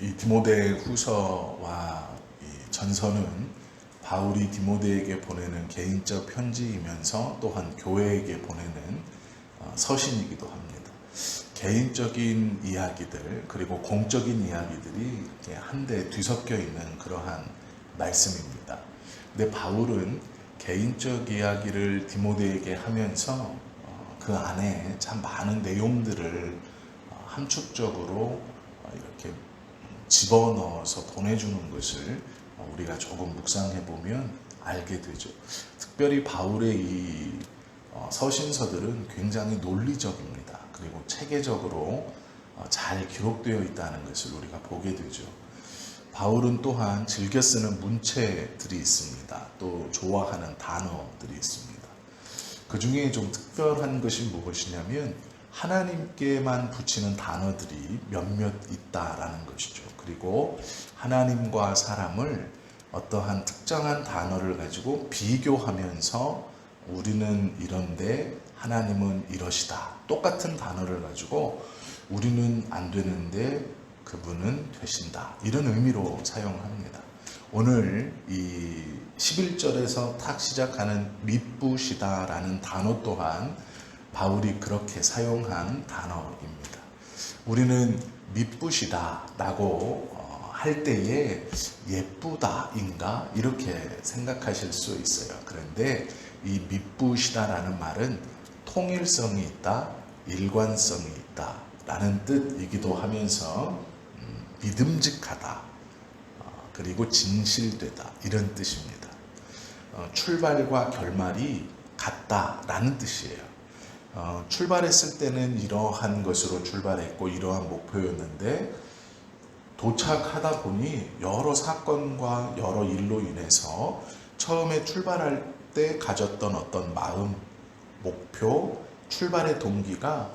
이 디모데 후서와 이 전서는 바울이 디모데에게 보내는 개인적 편지이면서 또한 교회에게 보내는 서신이기도 합니다. 개인적인 이야기들 그리고 공적인 이야기들이 이렇게 한데 뒤섞여 있는 그러한 말씀입니다. 근데 바울은 개인적 이야기를 디모데에게 하면서 그 안에 참 많은 내용들을 함축적으로 이렇게 집어넣어서 보내주는 것을 우리가 조금 묵상해 보면 알게 되죠. 특별히 바울의 이 서신서들은 굉장히 논리적입니다. 그리고 체계적으로 잘 기록되어 있다는 것을 우리가 보게 되죠. 바울은 또한 즐겨 쓰는 문체들이 있습니다. 또 좋아하는 단어들이 있습니다. 그 중에 좀 특별한 것이 무엇이냐면 하나님께만 붙이는 단어들이 몇몇 있다라는 것이죠. 그리고 하나님과 사람을 어떠한 특정한 단어를 가지고 비교하면서 우리는 이런데 하나님은 이러시다. 똑같은 단어를 가지고 우리는 안 되는데 그분은 되신다. 이런 의미로 사용합니다. 오늘 이 11절에서 탁 시작하는 미쁘시다라는 단어 또한 바울이 그렇게 사용한 단어입니다. 우리는 미쁘시다라고 할 때에 예쁘다인가 이렇게 생각하실 수 있어요. 그런데 이 미쁘시다라는 말은 통일성이 있다, 일관성이 있다 라는 뜻이기도 하면서 믿음직하다, 그리고 진실되다 이런 뜻입니다. 출발과 결말이 같다라는 뜻이에요. 출발했을 때는 이러한 것으로 출발했고 이러한 목표였는데 도착하다 보니 여러 사건과 여러 일로 인해서 처음에 출발할 때 가졌던 어떤 마음, 목표, 출발의 동기가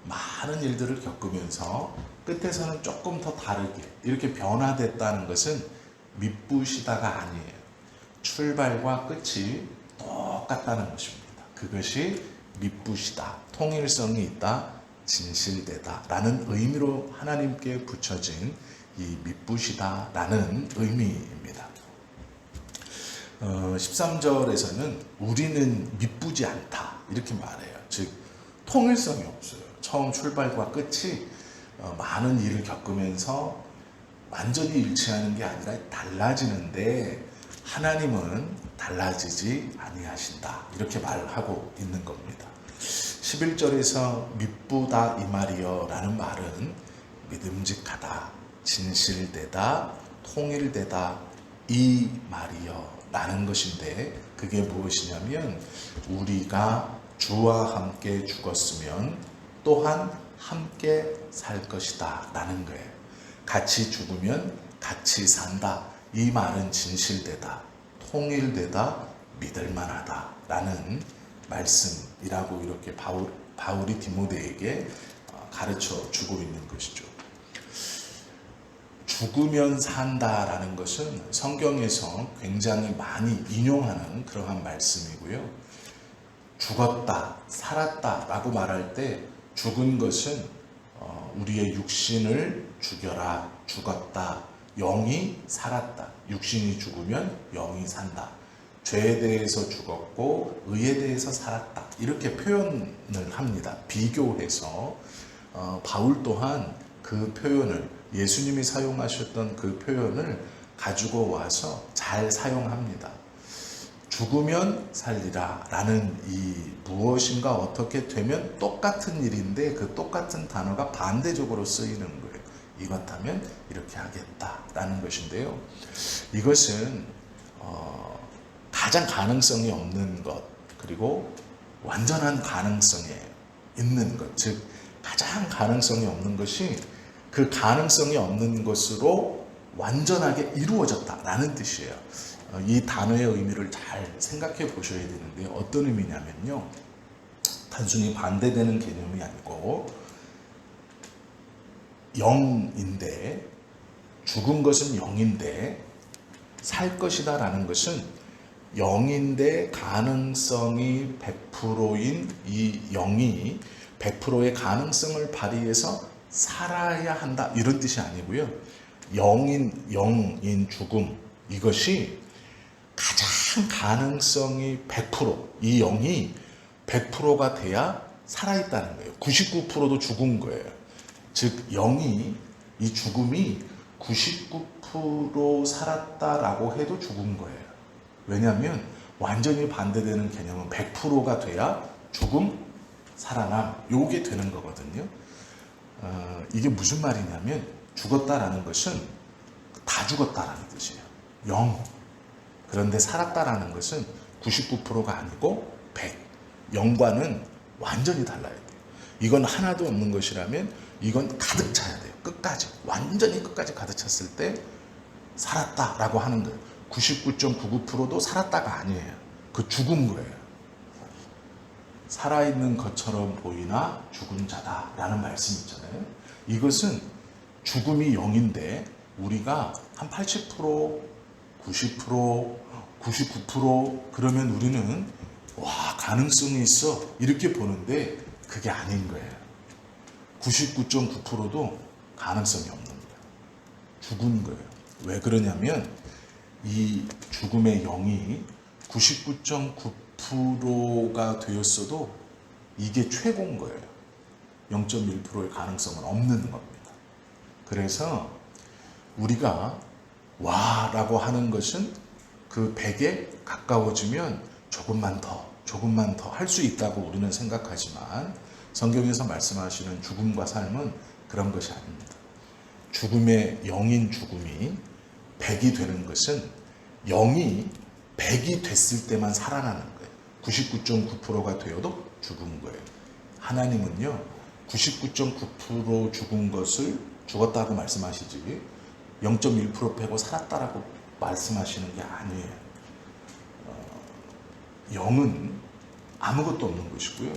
많은 일들을 겪으면서 끝에서는 조금 더 다르게 이렇게 변화됐다는 것은 미쁘시다가 아니에요. 출발과 끝이 똑같다는 것입니다. 그것이 미쁘시다, 통일성이 있다, 진실되다 라는 의미로 하나님께 붙여진 이 미쁘시다라는 의미입니다. 13절에서는 우리는 미쁘지 않다 이렇게 말해요. 즉 통일성이 없어요. 처음 출발과 끝이 많은 일을 겪으면서 완전히 일치하는 게 아니라 달라지는데 하나님은 달라지지 아니하신다 이렇게 말하고 있는 겁니다. 11절에서 미쁘다 이 말이여 라는 말은 믿음직하다, 진실되다, 통일되다 이 말이여 라는 것인데 그게 무엇이냐면 우리가 주와 함께 죽었으면 또한 함께 살 것이다 라는 거예요. 같이 죽으면 같이 산다. 이 말은 진실되다, 통일되다, 믿을만하다 라는 말씀이라고 이렇게 바울이 디모데에게 가르쳐 주고 있는 것이죠. 죽으면 산다라는 것은 성경에서 굉장히 많이 인용하는 그러한 말씀이고요. 죽었다, 살았다 라고 말할 때 죽은 것은 우리의 육신을 죽여라, 죽었다, 영이 살았다. 육신이 죽으면 영이 산다. 죄에 대해서 죽었고 의에 대해서 살았다. 이렇게 표현을 합니다. 비교해서 바울 또한 그 표현을 예수님이 사용하셨던 그 표현을 가지고 와서 잘 사용합니다. 죽으면 살리라 라는 이 무엇인가 어떻게 되면 똑같은 일인데 그 똑같은 단어가 반대적으로 쓰이는 거예요. 이것하면 이렇게 하겠다라는 것인데요. 이것은 가장 가능성이 없는 것 그리고 완전한 가능성에 있는 것, 즉 가장 가능성이 없는 것이 그 가능성이 없는 것으로 완전하게 이루어졌다라는 뜻이에요. 이 단어의 의미를 잘 생각해 보셔야 되는데 어떤 의미냐면요. 단순히 반대되는 개념이 아니고 영인데 죽은 것은 영인데 살 것이다 라는 것은 영인데 가능성이 100%인 이 영이 100%의 가능성을 발휘해서 살아야 한다 이런 뜻이 아니고요. 영인 죽음, 이것이 가장 가능성이 100%, 이 영이 100%가 돼야 살아있다는 거예요. 99%도 죽은 거예요. 즉 영이, 이 죽음이 99% 살았다라고 해도 죽은 거예요. 왜냐하면 완전히 반대되는 개념은 100%가 돼야 죽음, 살아남, 요게 되는 거거든요. 이게 무슨 말이냐면 죽었다라는 것은 다 죽었다라는 뜻이에요. 0. 그런데 살았다라는 것은 99%가 아니고 100. 0과는 완전히 달라야 돼요. 이건 하나도 없는 것이라면 이건 가득 차야 돼요. 끝까지. 완전히 끝까지 가득 찼을 때 살았다라고 하는 거예요. 99.99%도 살았다가 아니에요. 그 죽은 거예요. 살아있는 것처럼 보이나 죽은 자다라는 말씀이 있잖아요. 이것은 죽음이 0인데 우리가 한 80%, 90%, 99% 그러면 우리는 와, 가능성이 있어 이렇게 보는데 그게 아닌 거예요. 99.9%도 가능성이 없는 거예요. 죽은 거예요. 왜 그러냐면 이 죽음의 0이 99.9%가 되었어도 이게 최고인 거예요. 0.1%의 가능성은 없는 겁니다. 그래서 우리가 와 라고 하는 것은 그 100에 가까워지면 조금만 더 할 수 있다고 우리는 생각하지만 성경에서 말씀하시는 죽음과 삶은 그런 것이 아닙니다. 죽음의 0인 죽음이 100이 되는 것은 0이 100이 됐을 때만 살아나는 거예요. 99.9%가 되어도 죽은 거예요. 하나님은요 99.9% 죽은 것을 죽었다고 말씀하시지 0.1% 빼고 살았다라고 말씀하시는 게 아니에요. 0은 아무것도 없는 것이고요.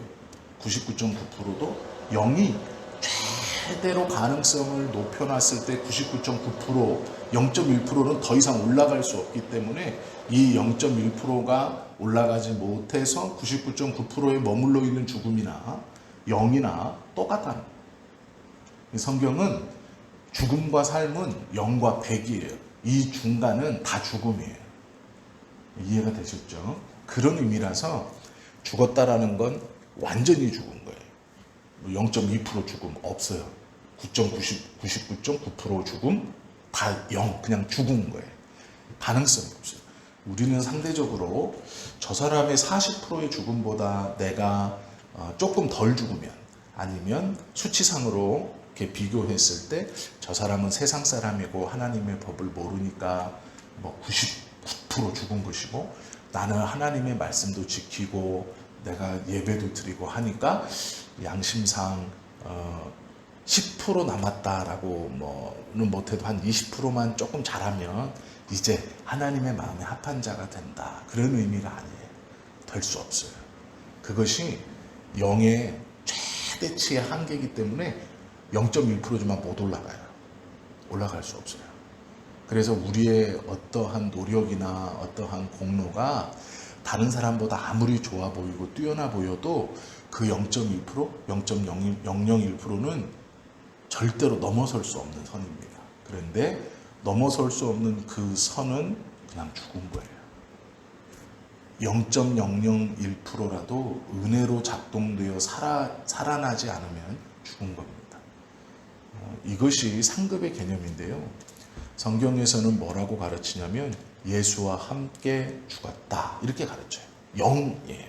99.9%도 0이 최대로 가능성을 높여놨을 때 99.9%, 0.1%는 더 이상 올라갈 수 없기 때문에 이 0.1%가 올라가지 못해서 99.9%에 머물러 있는 죽음이나 0이나 똑같다는 거예요. 성경은 죽음과 삶은 0과 100이에요. 이 중간은 다 죽음이에요. 이해가 되셨죠? 그런 의미라서 죽었다라는 건 완전히 죽은 거예요. 0.2% 죽음 없어요. 99.9% 죽음 다 0, 그냥 죽은 거예요. 가능성이 없어요. 우리는 상대적으로 저 사람의 40%의 죽음보다 내가 조금 덜 죽으면 아니면 수치상으로 이렇게 비교했을 때 저 사람은 세상 사람이고 하나님의 법을 모르니까 뭐 99% 죽은 것이고 나는 하나님의 말씀도 지키고 내가 예배도 드리고 하니까 양심상 10% 남았다라고 뭐는 못해도 한 20%만 조금 잘하면 이제 하나님의 마음에 합한 자가 된다. 그런 의미가 아니에요. 될 수 없어요. 그것이 영의 최대치의 한계이기 때문에 0.1%지만 못 올라가요. 올라갈 수 없어요. 그래서 우리의 어떠한 노력이나 어떠한 공로가 다른 사람보다 아무리 좋아 보이고 뛰어나 보여도 그 0.1%, 0.001%는 절대로 넘어설 수 없는 선입니다. 그런데 넘어설 수 없는 그 선은 그냥 죽은 거예요. 0.001%라도 은혜로 작동되어 살아나지 않으면 죽은 겁니다. 이것이 상급의 개념인데요. 성경에서는 뭐라고 가르치냐면 예수와 함께 죽었다 이렇게 가르쳐요. 0이에요.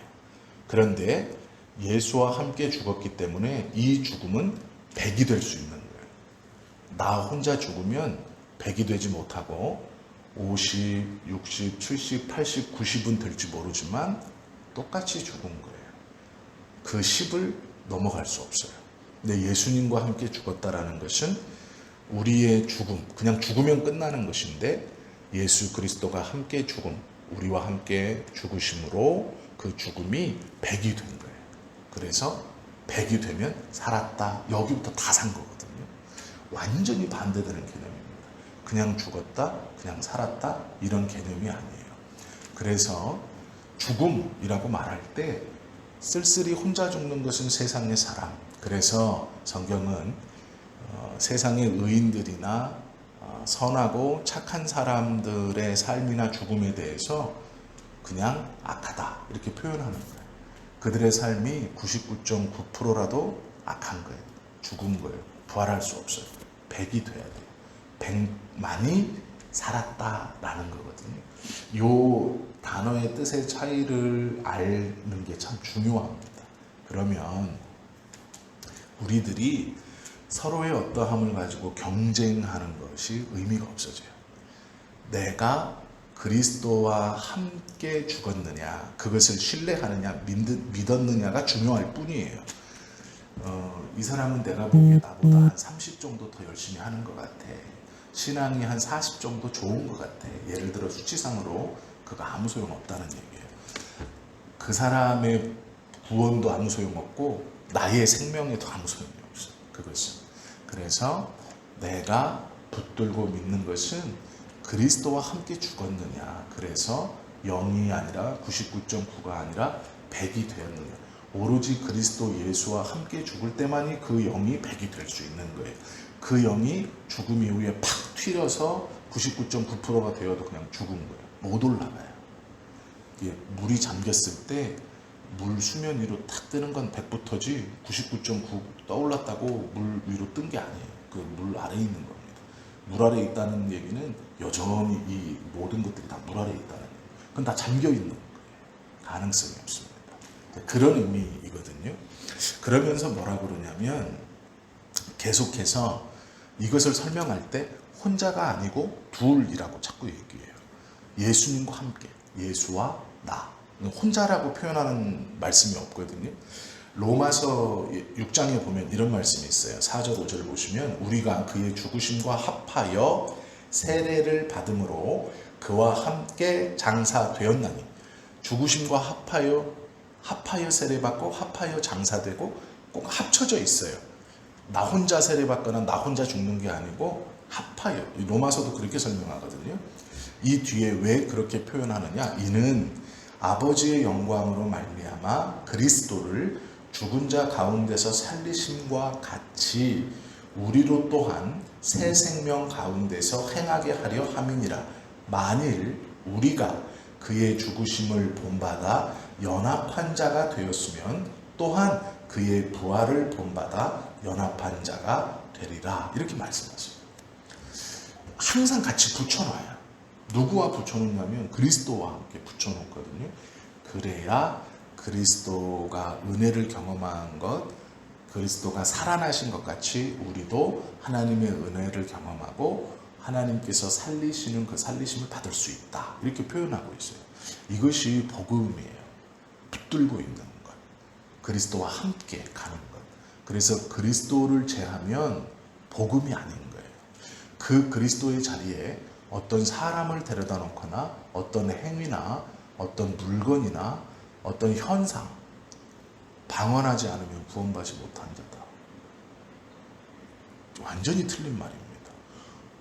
그런데 예수와 함께 죽었기 때문에 이 죽음은 100이 될 수 있는 거예요. 나 혼자 죽으면 100이 되지 못하고 50, 60, 70, 80, 90은 될지 모르지만 똑같이 죽은 거예요. 그 10을 넘어갈 수 없어요. 근데 예수님과 함께 죽었다라는 것은 우리의 죽음, 그냥 죽으면 끝나는 것인데 예수 그리스도가 함께 죽음, 우리와 함께 죽으심으로 그 죽음이 100이 된 거예요. 그래서 100이 되면 살았다. 여기부터 다 산 거거든요. 완전히 반대되는 개념입니다. 그냥 죽었다, 그냥 살았다 이런 개념이 아니에요. 그래서 죽음이라고 말할 때 쓸쓸히 혼자 죽는 것은 세상의 사람. 그래서 성경은 세상의 의인들이나 선하고 착한 사람들의 삶이나 죽음에 대해서 그냥 악하다 이렇게 표현하는 거예요. 그들의 삶이 99.9%라도 악한 거예요. 죽은 거예요. 부활할 수 없어요. 100이 돼야 돼요. 100만이 살았다라는 거거든요. 이 단어의 뜻의 차이를 아는 게 참 중요합니다. 그러면 우리들이 서로의 어떠함을 가지고 경쟁하는 것이 의미가 없어져요. 내가 그리스도와 함께 죽었느냐, 그것을 신뢰하느냐, 믿었느냐가 중요할 뿐이에요. 이 사람은 내가 보기에 나보다 한 30 정도 더 열심히 하는 것 같아. 신앙이 한 40 정도 좋은 것 같아. 예를 들어 수치상으로 그거 아무 소용없다는 얘기예요. 그 사람의 구원도 아무 소용없고 나의 생명에도 아무 소용이 없어요. 그것은. 그래서 내가 붙들고 믿는 것은 그리스도와 함께 죽었느냐. 그래서 0이 아니라 99.9가 아니라 100이 되었느냐. 오로지 그리스도 예수와 함께 죽을 때만이 그 0이 100이 될 수 있는 거예요. 그 0이 죽음 이후에 팍 튀려서 99.9%가 되어도 그냥 죽은 거예요. 못 올라가요. 물이 잠겼을 때 물 수면 위로 탁 뜨는 건 100부터지 99.9 떠올랐다고 물 위로 뜬 게 아니에요. 그 물 아래에 있는 겁니다. 물 아래에 있다는 얘기는 여전히 이 모든 것들이 다 물 아래에 있다는 얘기예요. 그건 다 잠겨 있는 거예요. 가능성이 없습니다. 그런 의미이거든요. 그러면서 뭐라 그러냐면 계속해서 이것을 설명할 때 혼자가 아니고 둘이라고 자꾸 얘기해요. 예수님과 함께, 예수와 나. 혼자라고 표현하는 말씀이 없거든요. 로마서 6장에 보면 이런 말씀이 있어요. 4절 5절을 보시면 우리가 그의 죽으심과 합하여 세례를 받음으로 그와 함께 장사되었나니. 죽으심과 합하여 세례받고 합하여 장사되고 꼭 합쳐져 있어요. 나 혼자 세례받거나 나 혼자 죽는 게 아니고 합하여. 로마서도 그렇게 설명하거든요. 이 뒤에 왜 그렇게 표현하느냐. 이는 아버지의 영광으로 말미암아 그리스도를 죽은 자 가운데서 살리심과 같이 우리로 또한 새 생명 가운데서 행하게 하려 함이니라. 만일 우리가 그의 죽으심을 본받아 연합한 자가 되었으면 또한 그의 부활을 본받아 연합한 자가 되리라. 이렇게 말씀하세요. 항상 같이 붙여놔요. 누구와 붙여놓냐면 그리스도와 함께 붙여놓거든요. 그래야 그리스도가 은혜를 경험한 것, 그리스도가 살아나신 것 같이 우리도 하나님의 은혜를 경험하고 하나님께서 살리시는 그 살리심을 받을 수 있다. 이렇게 표현하고 있어요. 이것이 복음이에요. 붙들고 있는 것. 그리스도와 함께 가는 것. 그래서 그리스도를 제하면 복음이 아닌 거예요. 그 그리스도의 자리에 어떤 사람을 데려다 놓거나 어떤 행위나 어떤 물건이나 어떤 현상 방언하지 않으면 구원받지 못한 자다. 완전히 틀린 말입니다.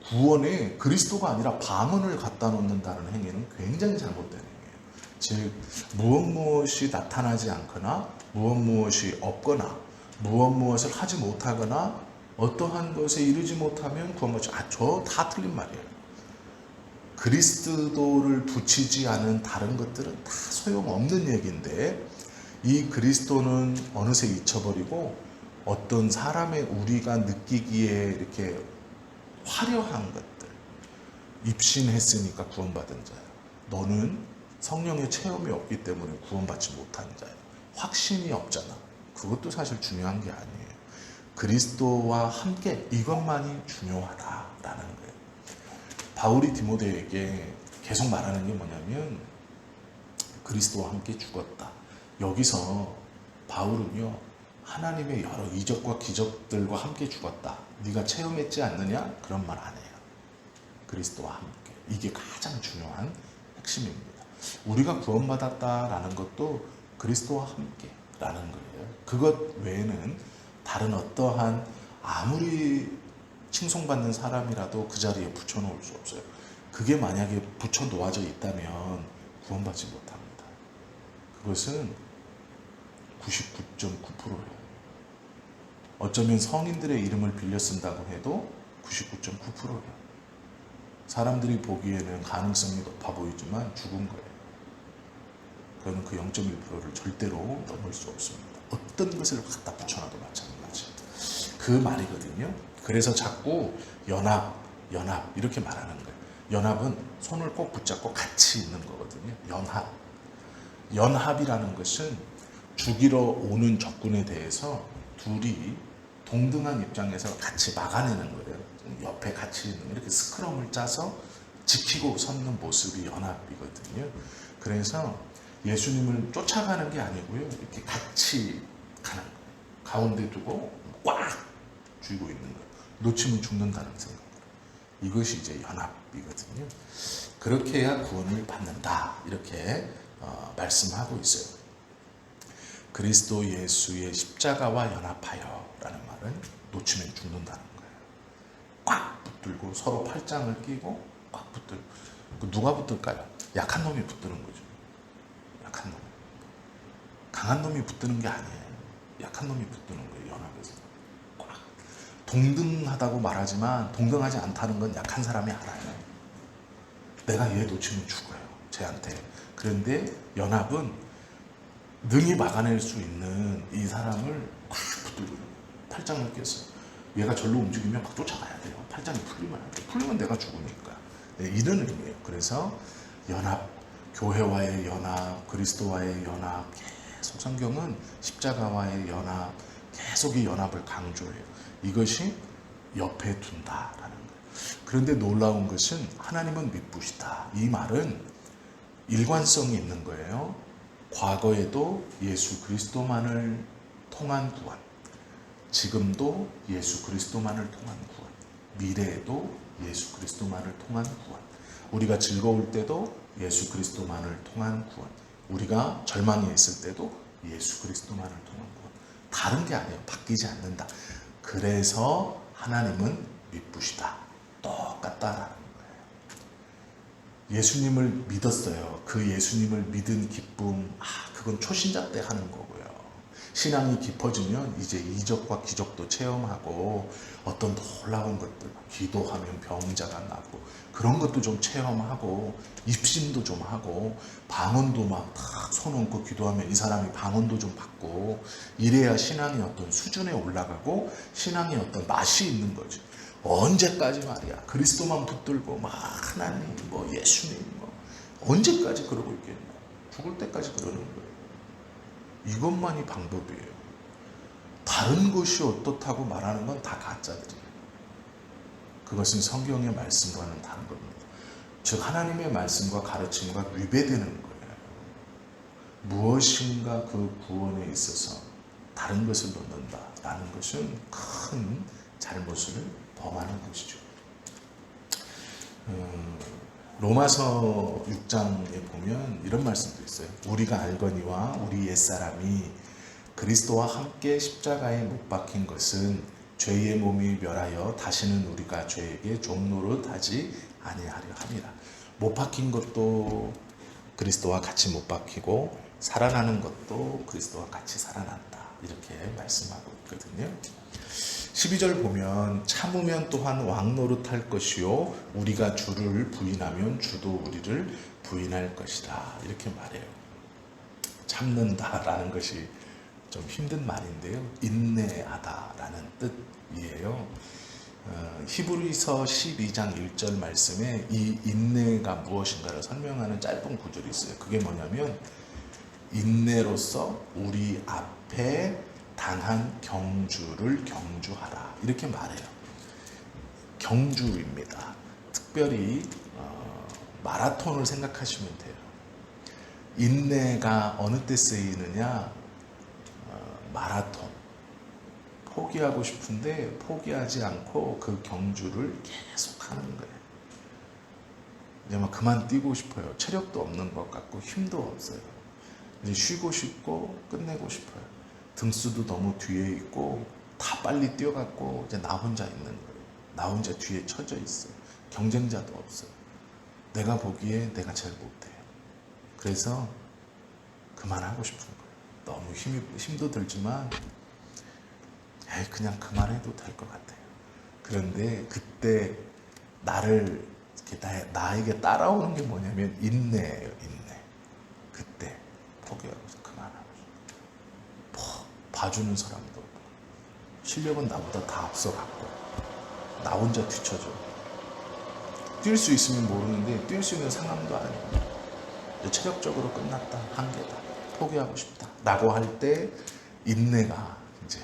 구원에 그리스도가 아니라 방언을 갖다 놓는다는 행위는 굉장히 잘못된 행위예요. 즉 무엇이 나타나지 않거나 무엇이 없거나 무엇을 하지 못하거나 어떠한 것에 이르지 못하면 구원받지. 저 다 틀린 말이에요. 그리스도를 붙이지 않은 다른 것들은 다 소용없는 얘기인데 이 그리스도는 어느새 잊혀버리고 어떤 사람의 우리가 느끼기에 이렇게 화려한 것들 입신했으니까 구원받은 자야. 너는 성령의 체험이 없기 때문에 구원받지 못한 자야. 확신이 없잖아. 그것도 사실 중요한 게 아니에요. 그리스도와 함께 이것만이 중요하다라는 거예요. 바울이 디모데에게 계속 말하는 게 뭐냐면 그리스도와 함께 죽었다. 여기서 바울은요 하나님의 여러 이적과 기적들과 함께 죽었다. 네가 체험했지 않느냐? 그런 말 안 해요. 그리스도와 함께. 이게 가장 중요한 핵심입니다. 우리가 구원받았다라는 것도 그리스도와 함께라는 거예요. 그것 외에는 다른 어떠한 아무리 칭송받는 사람이라도 그 자리에 붙여놓을 수 없어요. 그게 만약에 붙여 놓아져 있다면 구원받지 못합니다. 그것은 99.9%예요. 어쩌면 성인들의 이름을 빌려 쓴다고 해도 99.9%예요. 사람들이 보기에는 가능성이 높아 보이지만 죽은 거예요. 그거는 그 0.1%를 절대로 넘을 수 없습니다. 어떤 것을 갖다 붙여놔도 마찬가지. 그 말이거든요. 그래서 자꾸 연합 이렇게 말하는 거예요. 연합은 손을 꼭 붙잡고 같이 있는 거거든요. 연합이라는 것은 죽이러 오는 적군에 대해서 둘이 동등한 입장에서 같이 막아내는 거예요. 옆에 같이 있는 이렇게 스크럼을 짜서 지키고 섰는 모습이 연합이거든요. 그래서 예수님을 쫓아가는 게 아니고요. 이렇게 같이 가는 거예요. 가운데 두고 꽉 쥐고 있는 거예요. 놓치면 죽는다는 생각. 이것이 이제 연합이거든요. 그렇게 해야 구원을 받는다. 이렇게 말씀하고 있어요. 그리스도 예수의 십자가와 연합하여 라는 말은 놓치면 죽는다는 거예요. 꽉 붙들고 서로 팔짱을 끼고 꽉 붙들고. 누가 붙들까요? 약한 놈이 붙드는 거죠. 약한 놈. 강한 놈이 붙드는 게 아니에요. 약한 놈이 붙드는 거예요. 연합에서. 꽉. 동등하다고 말하지만 동등하지 않다는 건 약한 사람이 알아요. 내가 얘 놓치면 죽어요. 쟤한테. 그런데 연합은 능히 막아낼 수 있는 이 사람을 꽉 붙들고 팔짱을 껴서 얘가 절로 움직이면 막 쫓아가야 돼요. 팔짱이 풀리면 안 돼. 풀리면 내가 죽으니까. 네, 이런 의미예요. 그래서 연합, 교회와의 연합, 그리스도와의 연합, 계속 성경은 십자가와의 연합, 계속 이 연합을 강조해요. 이것이 옆에 둔다라는 거예요. 그런데 놀라운 것은 하나님은 미쁘시다. 이 말은 일관성이 있는 거예요. 과거에도 예수 그리스도만을 통한 구원, 지금도 예수 그리스도만을 통한 구원, 미래에도 예수 그리스도만을 통한 구원, 우리가 즐거울 때도 예수 그리스도만을 통한 구원, 우리가 절망에 있을 때도 예수 그리스도만을 통한 구원. 다른 게 아니에요. 바뀌지 않는다. 그래서 하나님은 미쁘시다. 똑같다라는 거예요. 예수님을 믿었어요. 그 예수님을 믿은 기쁨, 그건 초신자 때 하는 거고요. 신앙이 깊어지면 이제 이적과 기적도 체험하고 어떤 놀라운 것들, 기도하면 병자가 나고 그런 것도 좀 체험하고 입신도 좀 하고 방언도 막 탁 손 얹고 기도하면 이 사람이 방언도 좀 받고 이래야 신앙이 어떤 수준에 올라가고 신앙이 어떤 맛이 있는 거죠. 언제까지 말이야 그리스도만 붙들고 막 하나님 뭐 예수님 뭐 언제까지 그러고 있겠냐. 죽을 때까지 그러는 거예요. 이것만이 방법이에요. 다른 것이 어떻다고 말하는 건 다 가짜들이에요. 그것은 성경의 말씀과는 다른 겁니다. 즉 하나님의 말씀과 가르침과 위배되는 거예요. 무엇인가 그 구원에 있어서 다른 것을 넣는다라는 것은 큰 잘못을 범하는 것이죠. 로마서 6장에 보면 이런 말씀도 있어요. 우리가 알거니와 우리 옛사람이 그리스도와 함께 십자가에 못 박힌 것은 죄의 몸이 멸하여 다시는 우리가 죄에게 종노릇 하지 아니하려 함이라. 못 박힌 것도 그리스도와 같이 못 박히고 살아나는 것도 그리스도와 같이 살아난다. 이렇게 말씀하고 있거든요. 12절 보면 참으면 또한 왕노릇할 것이요 우리가 주를 부인하면 주도 우리를 부인할 것이다. 이렇게 말해요. 참는다라는 것이 좀 힘든 말인데요. 인내하다라는 뜻이에요. 히브리서 12장 1절 말씀에 이 인내가 무엇인가를 설명하는 짧은 구절이 있어요. 그게 뭐냐면 인내로서 우리 앞에 당한 경주를 경주하라. 이렇게 말해요. 경주입니다. 특별히 마라톤을 생각하시면 돼요. 인내가 어느 때 쓰이느냐? 마라톤. 포기하고 싶은데 포기하지 않고 그 경주를 계속 하는 거예요. 이제 막 그만 뛰고 싶어요. 체력도 없는 것 같고 힘도 없어요. 이제 쉬고 싶고 끝내고 싶어요. 등수도 너무 뒤에 있고 다 빨리 뛰어갔고 이제 나 혼자 있는 거예요. 나 혼자 뒤에 처져 있어요. 경쟁자도 없어요. 내가 보기에 내가 제일 못해요. 그래서 그만하고 싶은 거예요. 너무 힘도 들지만 그냥 그만해도 될 것 같아요. 그런데 그때 나를 이렇게 나에게 따라오는 게 뭐냐면 인내예요. 인내. 그때 포기하고서 그만하고 봐주는 사람도 없고 실력은 나보다 다 앞서갔고 나 혼자 뒤쳐져. 뛸 수 있으면 모르는데 뛸 수 있는 상황도 아니고 체력적으로 끝났다. 한계다. 포기하고 싶다. 라고 할 때 인내가 이제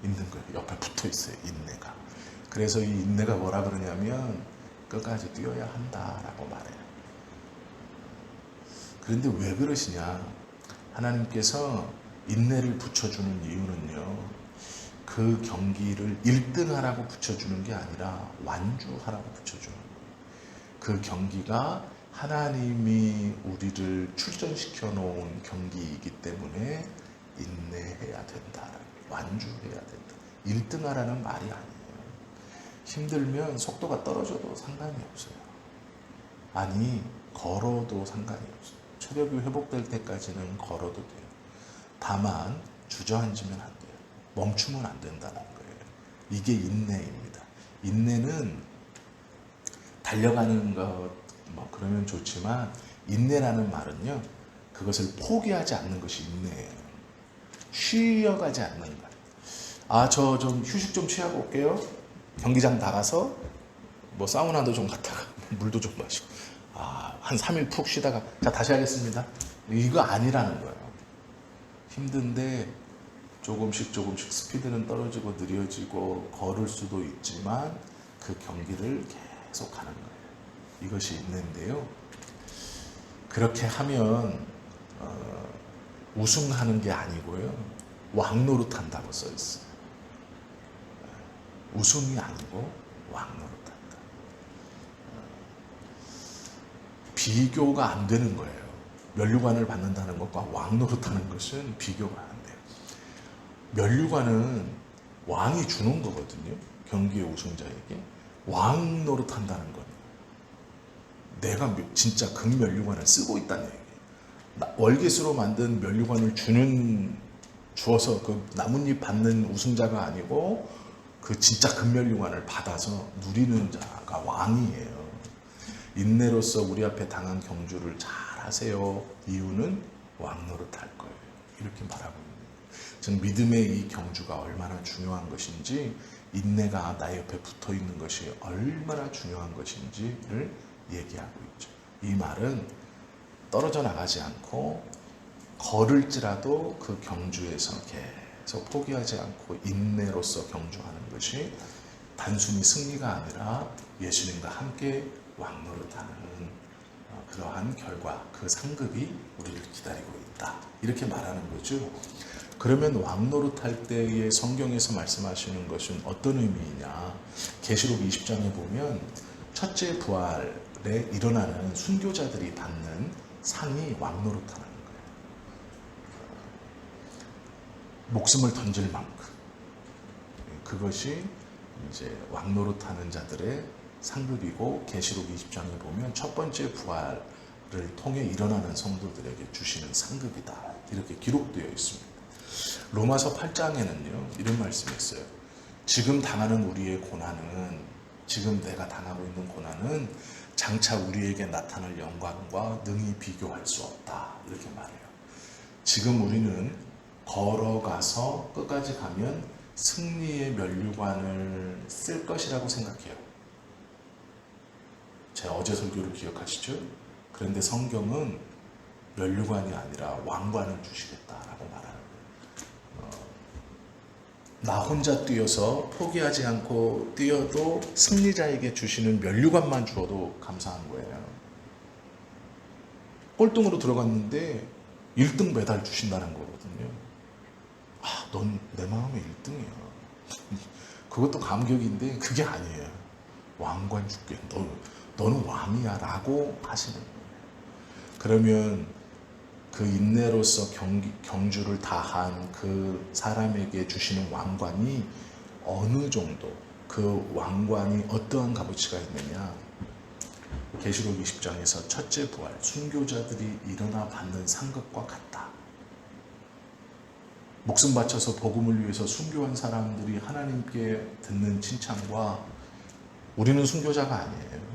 있는 거예요. 옆에 붙어 있어요. 인내가. 그래서 이 인내가 뭐라 그러냐면 끝까지 뛰어야 한다라고 말해요. 그런데 왜 그러시냐? 하나님께서 인내를 붙여주는 이유는요. 그 경기를 1등 하라고 붙여주는 게 아니라 완주하라고 붙여주는 거예요. 그 경기가 하나님이 우리를 출전시켜 놓은 경기이기 때문에 인내해야 된다. 완주해야 된다. 1등 하라는 말이 아니에요. 힘들면 속도가 떨어져도 상관이 없어요. 아니, 걸어도 상관이 없어요. 체력이 회복될 때까지는 걸어도 돼요. 다만 주저앉으면 안 돼요. 멈추면 안 된다는 거예요. 이게 인내입니다. 인내는 달려가는 것 그러면 좋지만 인내라는 말은요. 그것을 포기하지 않는 것이 인내예요. 쉬어가지 않는 것. 저 좀 휴식 좀 취하고 올게요. 경기장 나가서 사우나도 좀 갔다가 물도 좀 마시고 한 3일 푹 쉬다가 자 다시 하겠습니다. 이거 아니라는 거예요. 힘든데 조금씩 스피드는 떨어지고 느려지고 걸을 수도 있지만 그 경기를 계속 가는 거예요. 이것이 인내인데요. 그렇게 하면 우승하는 게 아니고요. 왕노릇한다고 써 있어요. 우승이 아니고 왕노릇한다. 비교가 안 되는 거예요. 면류관을 받는다는 것과 왕노릇하는 것은 비교가 안 돼요. 면류관은 왕이 주는 거거든요. 경기의 우승자에게. 왕노릇한다는 건 내가 진짜 금면류관을 쓰고 있다는 얘기예요. 월계수로 만든 면류관을 주어서 그 나뭇잎 받는 우승자가 아니고 그 진짜 금면류관을 받아서 누리는 자가 왕이에요. 인내로서 우리 앞에 당한 경주를 잘 하세요. 이유는 왕노릇할 거예요. 이렇게 말하고 있는 거예요. 즉 믿음의 이 경주가 얼마나 중요한 것인지 인내가 나의 옆에 붙어 있는 것이 얼마나 중요한 것인지를 얘기하고 있죠. 이 말은 떨어져 나가지 않고 걸을지라도 그 경주에서 계속 포기하지 않고 인내로서 경주하는 것이 단순히 승리가 아니라 예수님과 함께 왕노릇하는 그러한 결과, 그 상급이 우리를 기다리고 있다. 이렇게 말하는 거죠. 그러면 왕노릇할 때의 성경에서 말씀하시는 것은 어떤 의미이냐? 계시록 20장에 보면 첫째 부활에 일어나는 순교자들이 받는 상이 왕노릇하는 거예요. 목숨을 던질 만큼. 그것이 이제 왕노릇하는 자들의 상급이고 계시록 20장에 보면 첫 번째 부활을 통해 일어나는 성도들에게 주시는 상급이다. 이렇게 기록되어 있습니다. 로마서 8장에는요. 이런 말씀이 있어요. 지금 당하는 우리의 고난은 지금 내가 당하고 있는 고난은 장차 우리에게 나타날 영광과 능히 비교할 수 없다. 이렇게 말해요. 지금 우리는 걸어가서 끝까지 가면 승리의 면류관을 쓸 것이라고 생각해요. 제 어제 설교를 기억하시죠? 그런데 성경은 면류관이 아니라 왕관을 주시겠다라고 말하는 거예요. 나 혼자 뛰어서 포기하지 않고 뛰어도 승리자에게 주시는 면류관만 주어도 감사한 거예요. 꼴등으로 들어갔는데 1등 메달 주신다는 거거든요. 넌 내 마음에 1등이야. 그것도 감격인데 그게 아니에요. 왕관 줄게. 너는 왕이야 라고 하시는 거예요. 그러면 그 인내로서 경주를 다한 그 사람에게 주시는 왕관이 어느 정도, 그 왕관이 어떠한 값어치가 있느냐? 계시록 20장에서 첫째 부활, 순교자들이 일어나 받는 상급과 같다. 목숨 바쳐서 복음을 위해서 순교한 사람들이 하나님께 듣는 칭찬과 우리는 순교자가 아니에요.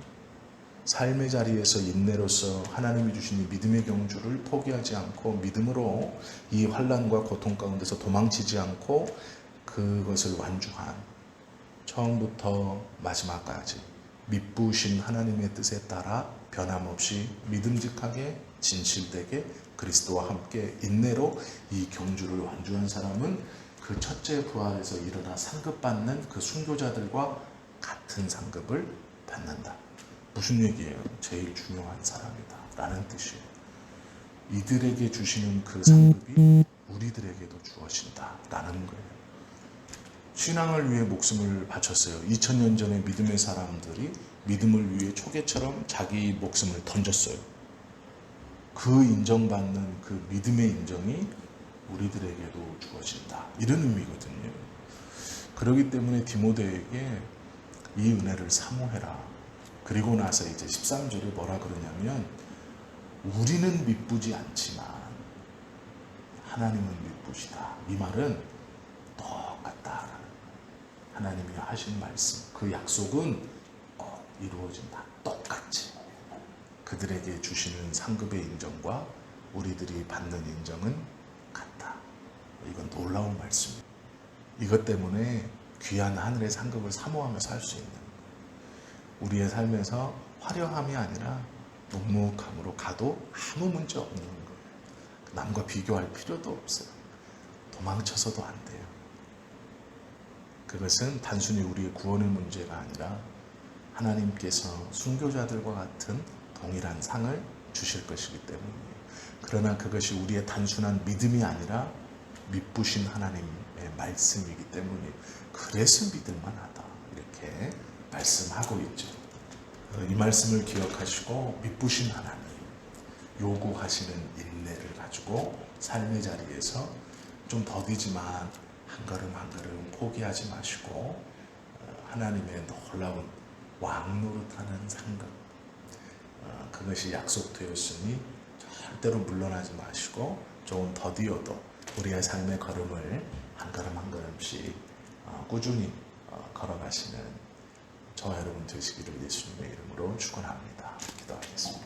삶의 자리에서 인내로서 하나님이 주신 이 믿음의 경주를 포기하지 않고 믿음으로 이 환난과 고통 가운데서 도망치지 않고 그것을 완주한 처음부터 마지막까지 미쁘신 하나님의 뜻에 따라 변함없이 믿음직하게 진실되게 그리스도와 함께 인내로 이 경주를 완주한 사람은 그 첫째 부활에서 일어나 상급받는 그 순교자들과 같은 상급을 받는다. 무슨 얘기예요? 제일 중요한 사람이다 라는 뜻이에요. 이들에게 주시는 그 상급이 우리들에게도 주어진다 라는 거예요. 신앙을 위해 목숨을 바쳤어요. 2000년 전에 믿음의 사람들이 믿음을 위해 초계처럼 자기 목숨을 던졌어요. 그 인정받는 그 믿음의 인정이 우리들에게도 주어진다. 이런 의미거든요. 그렇기 때문에 디모데에게 이 은혜를 사모해라. 그리고 나서 이제 13절에 뭐라 그러냐면 우리는 미쁘지 않지만 하나님은 미쁘시다. 이 말은 똑같다. 하나님이 하신 말씀, 그 약속은 꼭 이루어진다. 똑같이. 그들에게 주시는 상급의 인정과 우리들이 받는 인정은 같다. 이건 놀라운 말씀입니다. 이것 때문에 귀한 하늘의 상급을 사모하며 살 수 있는 우리의 삶에서 화려함이 아니라 묵묵함으로 가도 아무 문제 없는 거예요. 남과 비교할 필요도 없어요. 도망쳐서도 안 돼요. 그것은 단순히 우리의 구원의 문제가 아니라 하나님께서 순교자들과 같은 동일한 상을 주실 것이기 때문이에요. 그러나 그것이 우리의 단순한 믿음이 아니라 미쁘신 하나님의 말씀이기 때문에 그래서 믿을만하다 이렇게 말씀하고 있죠. 이 말씀을 기억하시고 미쁘신 하나님 요구하시는 인내를 가지고 삶의 자리에서 좀 더디지만 한 걸음 한 걸음 포기하지 마시고 하나님의 놀라운 왕 노릇하는 상급 그것이 약속되었으니 절대로 물러나지 마시고 조금 더디어도 우리의 삶의 걸음을 한 걸음 한 걸음씩 꾸준히 걸어가시는 저와 여러분 되시기를 예수님의 이름으로 축원합니다. 기도하겠습니다.